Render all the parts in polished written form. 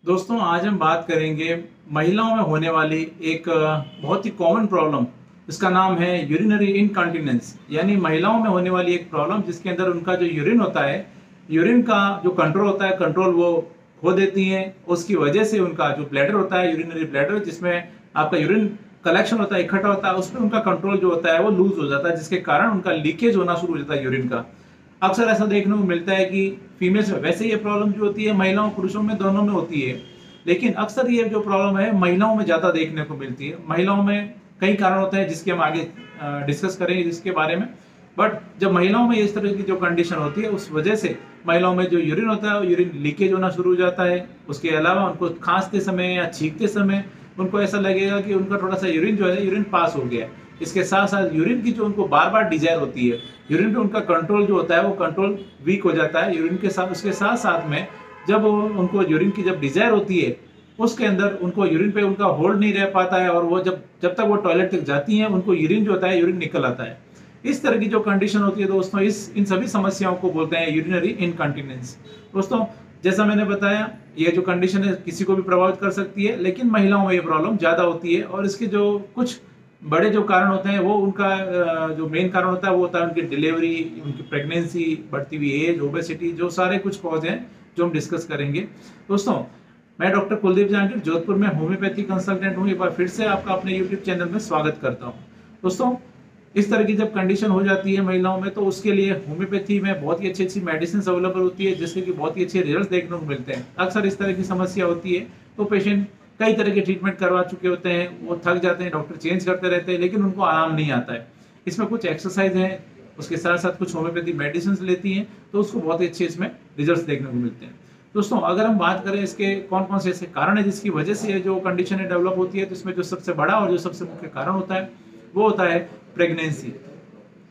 दोस्तों आज हम बात करेंगे महिलाओं में होने वाली एक बहुत ही कॉमन प्रॉब्लम। इसका नाम है यूरिनरी इनकॉन्टिनेंस, यानी महिलाओं में होने वाली एक प्रॉब्लम जिसके अंदर उनका जो यूरिन होता है, यूरिन का जो कंट्रोल होता है, कंट्रोल वो खो देती हैं। उसकी वजह से उनका जो ब्लैडर होता है, यूरिनरी ब्लैडर, जिसमें आपका यूरिन कलेक्शन होता है, इकट्ठा होता है, उसमें उनका कंट्रोल जो होता है वो लूज हो जाता है, जिसके कारण उनका लीकेज होना शुरू हो जाता है यूरिन का। अक्सर ऐसा देखने को मिलता है कि फीमेल्स में वैसे ये प्रॉब्लम जो होती है महिलाओं पुरुषों में दोनों में होती है, लेकिन अक्सर ये जो प्रॉब्लम है महिलाओं में ज्यादा देखने को मिलती है। महिलाओं में कई कारण होते हैं जिसके हम आगे डिस्कस करेंगे जिसके बारे में। बट जब महिलाओं में इस तरह की जो कंडीशन होती है उस वजह से महिलाओं में जो यूरिन होता है यूरिन लीकेज होना शुरू हो जाता है। उसके अलावा उनको खांसते समय या छींकते समय उनको ऐसा लगेगा कि उनका थोड़ा सा यूरिन जो है यूरिन पास हो गया है। इसके साथ साथ यूरिन की जो उनको बार बार डिजायर होती है, यूरिन पे उनका कंट्रोल जो होता है वो कंट्रोल वीक हो जाता है यूरिन के साथ। उसके साथ साथ में जब उनको यूरिन की जब डिजायर होती है उसके अंदर उनको यूरिन पे उनका होल्ड नहीं रह पाता है, और वो जब जब तक वो टॉयलेट तक जाती हैं उनको यूरिन जो होता है यूरिन निकल आता है। इस तरह की जो कंडीशन होती है दोस्तों, इन सभी समस्याओं को बोलते हैं यूरिनरी इनकॉन्टिनेंस। दोस्तों जैसा मैंने बताया, ये जो कंडीशन है किसी को भी प्रभावित कर सकती है, लेकिन महिलाओं में ये प्रॉब्लम ज्यादा होती है। और इसके जो कुछ बड़े जो कारण होते हैं वो उनका जो मेन कारण होता है वो होता है उनकी डिलीवरी, उनकी प्रेगनेंसी, बढ़ती हुई एज, ओबेसिटी, जो सारे कुछ कॉज हैं जो हम डिस्कस करेंगे। दोस्तों मैं डॉक्टर कुलदीप जहांगीर जोधपुर में होम्योपैथी कंसल्टेंट हूँ। एक बार फिर से आपका अपने यूट्यूब चैनल में स्वागत करता हूँ। दोस्तों इस तरह की जब कंडीशन हो जाती है महिलाओं में तो उसके लिए होम्योपैथी में बहुत ही अच्छी अच्छी मेडिसिन अवेलेबल होती है जिससे कि बहुत ही अच्छे रिजल्ट देखने को मिलते हैं। अक्सर इस तरह की समस्या होती है तो पेशेंट कई तरह के ट्रीटमेंट करवा चुके होते हैं, वो थक जाते हैं, डॉक्टर चेंज करते रहते हैं, लेकिन उनको आराम नहीं आता है। इसमें कुछ एक्सरसाइज है, उसके साथ साथ कुछ होम्योपैथी मेडिसिन लेती हैं तो उसको बहुत ही अच्छे इसमें रिजल्ट देखने को मिलते हैं। दोस्तों अगर हम बात करें इसके कौन कौन से ऐसे कारण है जिसकी वजह से ये जो कंडीशन है डेवलप होती है, तो इसमें जो सबसे बड़ा और जो सबसे मुख्य कारण होता है वो होता है प्रेगनेंसी।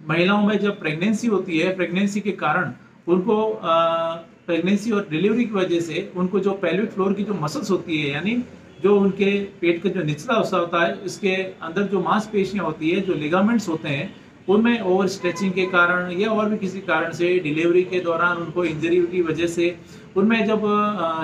महिलाओं में जब प्रेगनेंसी होती है, प्रेगनेंसी के कारण उनको प्रेगनेंसी और डिलीवरी की वजह से उनको जो पेल्विक फ्लोर की जो मसल्स होती है, यानी जो उनके पेट का जो निचला हिस्सा होता है, इसके अंदर जो मांसपेशियां होती है, जो लिगामेंट्स होते हैं, उनमें ओवर स्ट्रेचिंग के कारण या और भी किसी कारण से डिलीवरी के दौरान उनको इंजरी की वजह से उनमें जब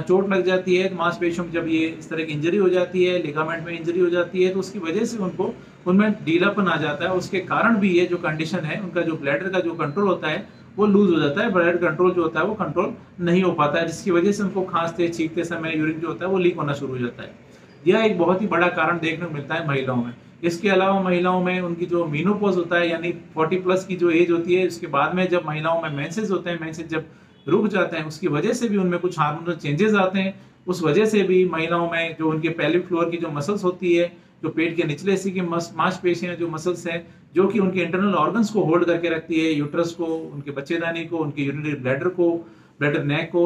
चोट लग जाती है, मांसपेशियों में जब ये इस तरह की इंजरी हो जाती है, लिगामेंट में इंजरी हो जाती है, तो उसकी वजह से उनको उनमें ढीलापन आ जाता है। उसके कारण भी ये जो कंडीशन है, उनका जो ब्लैडर का जो कंट्रोल होता है वो लूज हो जाता है, ब्लड कंट्रोल जो होता है वो कंट्रोल नहीं हो पाता है, जिसकी वजह से उनको खांसते छींकते समय यूरिन जो होता है वो लीक होना शुरू हो जाता है। यह एक बहुत ही बड़ा कारण देखने को मिलता है महिलाओं में। इसके अलावा महिलाओं में उनकी जो मीनोपॉज होता है, यानी 40 प्लस की जो एज होती है, उसके बाद में जब महिलाओं में मेंसेस होते हैं, मेंसेस जब रुक जाते हैं, उसकी वजह से भी उनमें कुछ हार्मोनल चेंजेस आते हैं। उस वजह से भी महिलाओं में जो उनके पेल्विक फ्लोर की जो मसल्स होती है, जो पेट के निचले हिस्से की मांसपेशियां, जो मसल्स हैं, जो कि उनके इंटरनल ऑर्गन्स को होल्ड करके रखती है, यूट्रस को, उनके बच्चेदानी को, उनके यूरिनरी ब्लैडर को, ब्लैडर नेक को,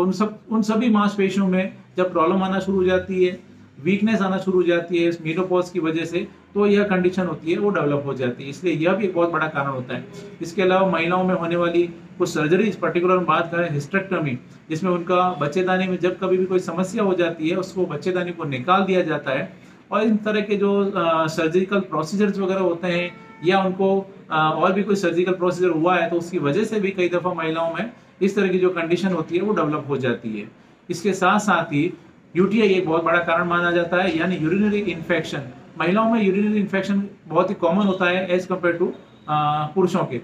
उन सभी मांसपेशियों में जब प्रॉब्लम आना शुरू हो जाती है, वीकनेस आना शुरू हो जाती है इस मेनोपॉज की वजह से, तो यह कंडीशन होती है वो डेवलप हो जाती है। इसलिए यह भी एक बहुत बड़ा कारण होता है। इसके अलावा महिलाओं में होने वाली कुछ सर्जरी, इस पर्टिकुलर हम बात करें हिस्टेक्टोमी, जिसमें उनका बच्चेदानी में जब कभी भी कोई समस्या हो जाती है उसको बच्चेदानी को निकाल दिया जाता है। और इन तरह के जो सर्जिकल प्रोसीजर्स वगैरह होते हैं, या उनको और भी कोई सर्जिकल प्रोसीजर हुआ है तो उसकी वजह से भी कई दफ़ा महिलाओं में इस तरह की जो कंडीशन होती है वो डेवलप हो जाती है। इसके साथ साथ ही यूटीआई एक बहुत बड़ा कारण माना जाता है, यानी यूरिनरी इन्फेक्शन। महिलाओं में यूरिनरी इन्फेक्शन बहुत ही कॉमन होता है एज कम्पेयर टू पुरुषों के।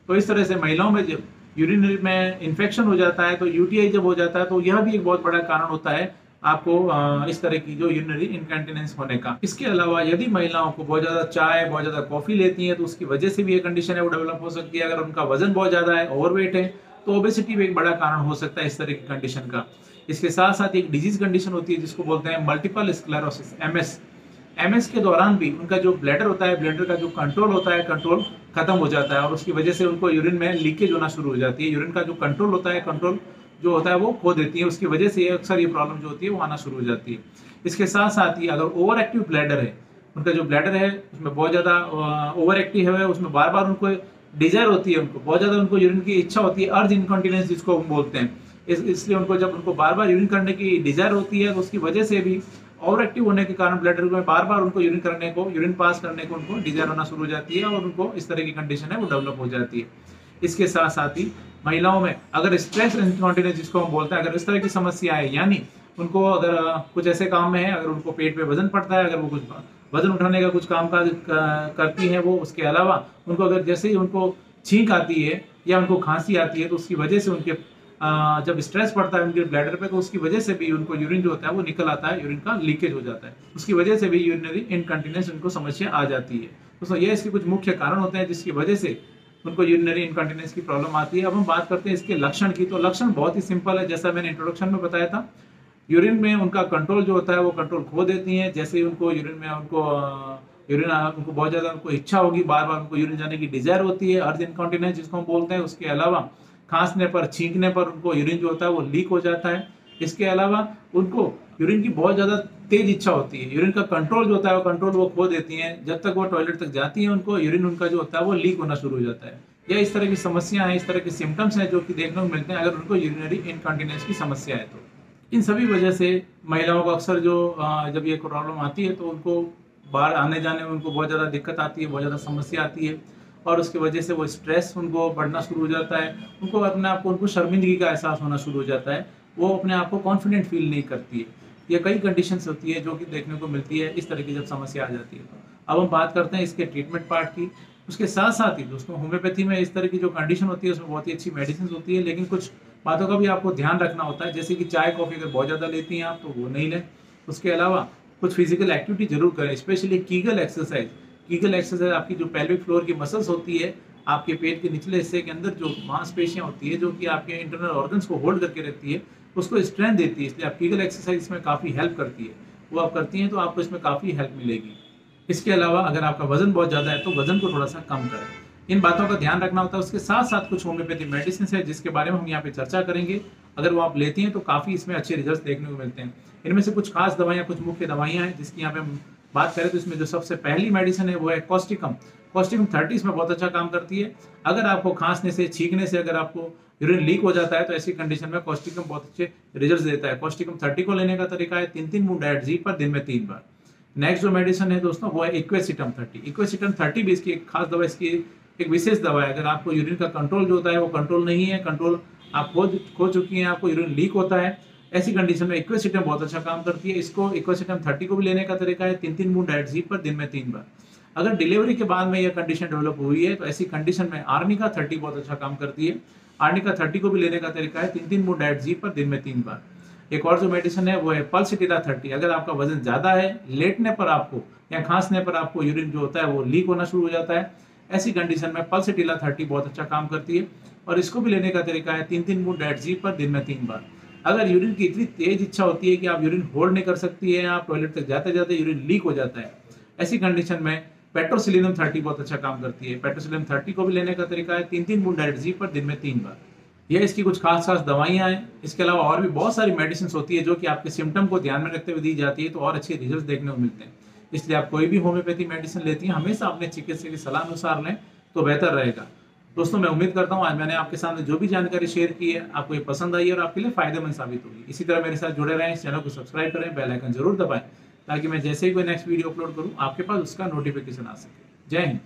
तो इस तरह से महिलाओं में जब यूरिनरी में इन्फेक्शन हो जाता है तो यूटीआई जब हो जाता है तो यह भी एक बहुत बड़ा कारण होता है आपको इस तरह की जो यूरिनरी इनकॉन्टिनेंस होने का। इसके अलावा यदि महिलाओं को बहुत ज्यादा चाय, बहुत ज्यादा कॉफी लेती हैं तो उसकी वजह से भी ये कंडीशन है वो डेवलप हो सकती है। अगर उनका वजन बहुत ज्यादा है, ओवरवेट है, तो ओबेसिटी भी एक बड़ा कारण हो सकता है इस तरह की कंडीशन का। इसके साथ साथ एक डिजीज कंडीशन होती है जिसको बोलते हैं मल्टीपल स्क्लेरोसिस, एमएस। एमएस के दौरान भी उनका जो ब्लैडर होता है, ब्लैडर का जो कंट्रोल होता है, कंट्रोल खत्म हो जाता है, और उसकी वजह से उनको यूरिन में लीकेज होना शुरू हो जाती है। यूरिन का जो कंट्रोल होता है, कंट्रोल जो होता है वो खो देती है, उसकी वजह से अक्सर ये प्रॉब्लम जो होती है वो आना शुरू हो जाती है। इसके साथ साथ ही अगर ओवर एक्टिव ब्लैडर है, उनका जो ब्लैडर है उसमें बहुत ज्यादा ओवर एक्टिव है, उसमें बार बार उनको डिजायर होती है, उनको बहुत ज्यादा उनको यूरिन की इच्छा होती है, अर्ज इनकॉन्टिनेंस जिसको हम बोलते हैं। इसलिए उनको जब उनको बार बार यूरिन करने की डिजायर होती है तो उसकी वजह से भी ओवर एक्टिव होने के कारण ब्लैडर में बार बार उनको यूरिन करने को, यूरिन पास करने को उनको डिजायर होना शुरू हो जाती है, और उनको इस तरह की कंडीशन है वो डेवलप हो जाती है। इसके साथ साथ ही महिलाओं में अगर स्ट्रेस इनकॉन्टिनेंस जिसको हम बोलते हैं, अगर इस तरह की समस्या है, यानी उनको अगर कुछ ऐसे काम में है, अगर उनको पेट पे वजन पड़ता है, अगर वो कुछ वजन उठाने का कुछ काम काज करती हैं वो, उसके अलावा उनको अगर जैसे ही उनको छींक आती है या उनको खांसी आती है तो उसकी वजह से उनके जब स्ट्रेस पड़ता है उनके ब्लैडर पे तो उसकी वजह से भी उनको यूरिन जो होता है वो निकल आता है, यूरिन का लीकेज हो जाता है, उसकी वजह से भी यूरिनरी इनकंटिनेंस उनको समस्या आ जाती है। दोस्तों ये इसके कुछ मुख्य कारण होते हैं जिसकी वजह से उनको यूरिनरी इनकंटिनेंस की प्रॉब्लम आती है। अब हम बात करते हैं इसके लक्षण की, तो लक्षण बहुत ही सिंपल है, जैसा मैंने इंट्रोडक्शन में बताया था। यूरिन में उनका कंट्रोल जो होता है वो कंट्रोल खो देती हैं। जैसे ही उनको यूरिन में उनको बहुत ज्यादा उनको इच्छा होगी, बार बार उनको यूरिन जाने की डिजायर होती है, अर्ज इनकॉन्टिनेंस जिसको हम बोलते हैं। उसके अलावा खांसने पर, छींकने पर उनको यूरिन जो होता है वो लीक हो जाता है। इसके अलावा उनको यूरिन की बहुत ज्यादा तेज इच्छा होती है, यूरिन का कंट्रोल जो होता है वो कंट्रोल वो खो देती हैं। जब तक वो टॉयलेट तक जाती है उनको यूरिन उनका जो होता है वो लीक होना शुरू हो जाता है। या इस तरह की समस्या है, इस तरह के सिम्टम्स हैं जो कि देखने को मिलते हैं अगर उनको यूरिनरी इनकॉन्टिनेंस की समस्या है। तो इन सभी वजह से महिलाओं को अक्सर जो जब ये प्रॉब्लम आती है तो उनको बाहर आने जाने में उनको बहुत ज़्यादा दिक्कत आती है, बहुत ज़्यादा समस्या आती है और उसकी वजह से वो स्ट्रेस उनको बढ़ना शुरू हो जाता है। उनको अपने आप को उनको शर्मिंदगी का एहसास होना शुरू हो जाता है, वो अपने आप को कॉन्फिडेंट फील नहीं करती है। ये कई कंडीशंस होती है जो कि देखने को मिलती है इस तरह की जब समस्या आ जाती है। तो अब हम बात करते हैं इसके ट्रीटमेंट पार्ट की। उसके साथ साथ ही दोस्तों होम्योपैथी में इस तरह की जो कंडीशन होती है उसमें बहुत ही अच्छी मेडिसिन होती है, लेकिन कुछ बातों का भी आपको ध्यान रखना होता है, जैसे कि चाय कॉफ़ी अगर बहुत ज़्यादा लेती हैं आप तो वो नहीं लें। उसके अलावा कुछ फिजिकल एक्टिविटी जरूर करें, specially Kegel exercise. Kegel exercise आपकी जो पेल्विक फ्लोर की मसल्स होती है, आपके पेट के निचले हिस्से के अंदर जो मांसपेशियां होती है जो कि आपके इंटरनल ऑर्गन्स को होल्ड करके रखती है, उसको स्ट्रेंथ देती है। इसलिए आप कीगल एक्सरसाइज इसमें काफ़ी हेल्प करती है, वो आप करती हैं तो आपको इसमें काफ़ी हेल्प मिलेगी। इसके अलावा अगर आपका वजन बहुत ज़्यादा है तो वजन को थोड़ा सा कम करें, इन बातों का ध्यान रखना होता है। उसके साथ साथ कुछ होम्योपैथी मेडिसिन है जिसके बारे में हम यहाँ पे चर्चा करेंगे, अगर वो आप लेती हैं तो काफ़ी इसमें अच्छे रिजल्ट देखने को मिलते हैं। इनमें से कुछ खास दवाइयाँ, कुछ मुख्य दवाइयाँ हैं जिसकी यहाँ पे हम बात करें तो इसमें जो सबसे पहली मेडिसिन है वो है कॉस्टिकम। कॉस्टिकम 30 इसमें बहुत अच्छा काम करती है। अगर आपको खांसने से, छींकने से अगर आपको यूरिन लीक हो जाता है तो ऐसी कंडीशन में कॉस्टिकम बहुत अच्छे रिजल्ट देता है। कॉस्टिकम 30 को लेने का तरीका है 3-3 बूंद डाइट जी पर दिन में 3 बार। नेक्स्ट जो मेडिसिन है दोस्तों वो है इक्वेसिटम 30। इक्वेसिटम 30 भी इसकी एक खास दवा, इसकी एक विशेष दवा है। अगर आपको यूरिन का कंट्रोल जो होता है वो कंट्रोल नहीं है, कंट्रोल आप खो चुकी हैं, आपको यूरिन लीक होता है, ऐसी कंडीशन में इक्वेसिटम बहुत अच्छा काम करती है। इसको इक्वेसिटम 30 को भी लेने का तरीका है 3-3 बूंद डाइट जी पर दिन में 3 बार। अगर डिलीवरी के बाद में यह कंडीशन डेवलप हुई है तो ऐसी कंडीशन में आर्निका 30 बहुत अच्छा काम करती है। आर्निका 30 को भी लेने का तरीका है 3-3 बूंद डाइट जी पर दिन में 3 बार। एक और जो मेडिसिन है वो है पल्सिटिला 30। अगर आपका वजन ज्यादा है, लेटने पर आपको या खांसने पर आपको यूरिन जो होता है वो लीक होना शुरू हो जाता है, ऐसी कंडीशन में पल्सिटिला 30 बहुत अच्छा काम करती है और इसको भी लेने का तरीका है 3-3 बूंद डाइट जी पर दिन में 3 बार। अगर यूरिन की इतनी तेज इच्छा होती है कि आप यूरिन होल्ड नहीं कर सकती है, आप टॉयलेट तक जाते जाते यूरिन लीक हो जाता है, ऐसी कंडीशन में पेट्रोसिलिनम 30 बहुत अच्छा काम करती है। पेट्रोसिलिनम 30 को भी लेने का तरीका है 3-3 बूंद डाइट जी पर दिन में 3 बार। ये इसकी कुछ खास खास दवाइयाँ हैं। इसके अलावा और भी बहुत सारी मेडिसिन होती है जो कि आपके सिम्टम को ध्यान में रखते हुए दी जाती है तो और अच्छे रिजल्ट देखने को मिलते हैं। इसलिए आप कोई भी होम्योपैथी मेडिसिन लेती हैं हमेशा अपने चिकित्सक की सलाह अनुसार लें तो बेहतर रहेगा। दोस्तों मैं उम्मीद करता हूँ आज मैंने आपके सामने जो भी जानकारी शेयर की है आपको ये पसंद आई और आपके लिए फायदेमंद साबित होगी। इसी तरह मेरे साथ जुड़े रहें, इस चैनल को सब्सक्राइब करें, बेल आइकन जरूर दबाएं ताकि मैं जैसे ही कोई नेक्स्ट वीडियो अपलोड करूँ आपके पास उसका नोटिफिकेशन आ सके। जय हिंद।